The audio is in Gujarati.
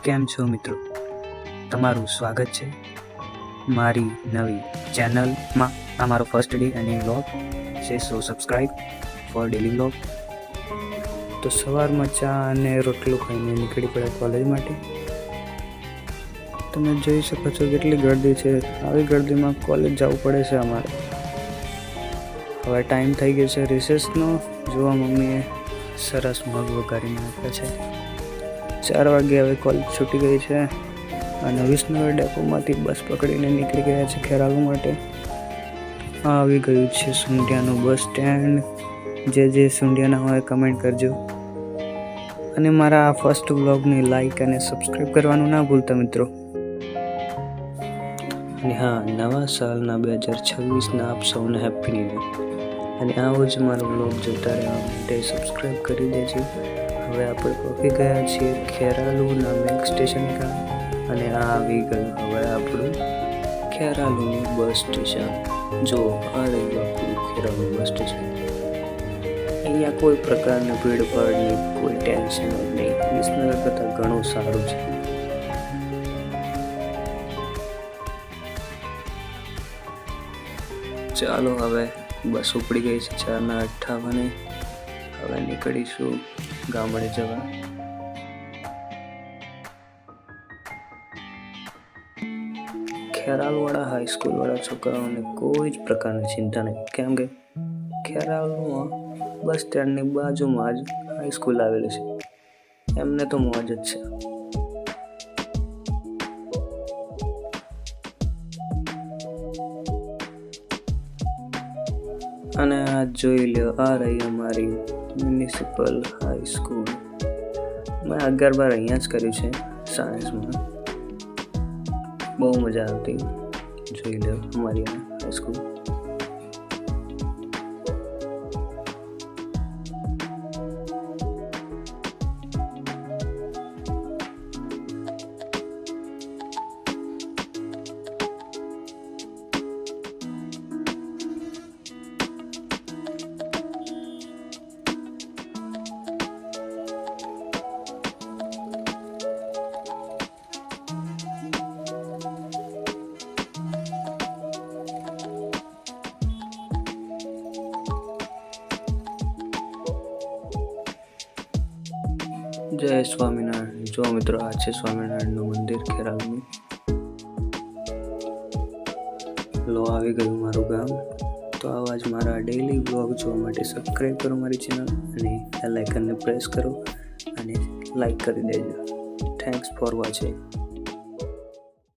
કેમ છો મિત્રો? તમારું સ્વાગત છે મારી નવી ચેનલમાં. આ મારો ફર્સ્ટ ડે અને વ્લોગ છે, સો સબસ્ક્રાઈબ ફોર ડેલી વ્લોગ. તો સવારમાં ચા અને રોટલો ખાઈને નીકળી પડ્યા કોલેજ માટે. તમે જોઈ શકો છો કેટલી ગર્દી છે. આવી ગર્દીમાં કોલેજ જવું પડે છે અમારે. હવે ટાઈમ થઈ ગયો છે રિસેસનો. જોવા મમ્મીએ સરસ મગ વઘારીને આપ્યા છે. 4 વાગે હવે કોલેજ છૂટી ગઈ છે અને વિસનગર ડેપોમાંથી બસ પકડીને નીકળી ગયા છે ખેરાલુ માટે. આ આવી ગયું છે સુંઢિયાનું બસ સ્ટેન્ડ. જે સુંઢિયાના હોય કમેન્ટ કરજો અને મારા આ ફર્સ્ટ વ્લોગને લાઈક અને સબસ્ક્રાઈબ કરવાનું ના ભૂલતા મિત્રો. અને હા, નવા સાલના 2026ના આપ સૌને હેપી ન્યૂ યર. અને આવો જ મારો વ્લોગ જોતા રહેવા માટે સબસ્ક્રાઈબ કરી દેજો. હવે આપણે પહોંચી ગયા છીએ ખેરાલુ નામક સ્ટેશન પર અને આ આવી ગયું હવે આપણું ખેરાલુનું બસ સ્ટેશન. જો આ રહ્યું આપણું ખેરાલુ બસ સ્ટેશન. અહીંયા કોઈ પ્રકારની ભીડભાડની કોઈ ટેન્શન જ નહીં. વિસનગર કરતાં ઘણું સારું છે. ચાલો હવે બસ ઉપડી ગઈ છે 4:58. હવે નીકળીશું ગામડે જવા. ખેરાલુવાળા હાઈસ્કૂલવાળા છોકરાઓને કોઈ જ પ્રકારની ચિંતા નહીં, કેમ કે ખેરાલુમાં બસ સ્ટેન્ડની બાજુમાં જ હાઈસ્કૂલ આવેલી છે. એમને તો મોજ જ છે. અને આ જોઈ લો, આ રહી અમારી મ્યુનિસિપલ હાઈસ્કૂલ. મેં 11-12 અહીંયા જ કર્યું છે સાયન્સમાં. બહુ મજા આવતી. જોઈ લો અમારી હાઈસ્કૂલ. જય સ્વામિનારાયણ. જો મિત્રો, આ છે સ્વામિનારાયણનું મંદિર ખેરાલુનું. લો, આવી ગયું મારું ગામ. તો આવા જ મારા ડેઈલી વ્લોગ જોવા માટે સબસ્ક્રાઈબ કરો મારી ચેનલ અને બેલ આઇકનને પ્રેસ કરો અને લાઈક કરી દેજો. Thanks for watching.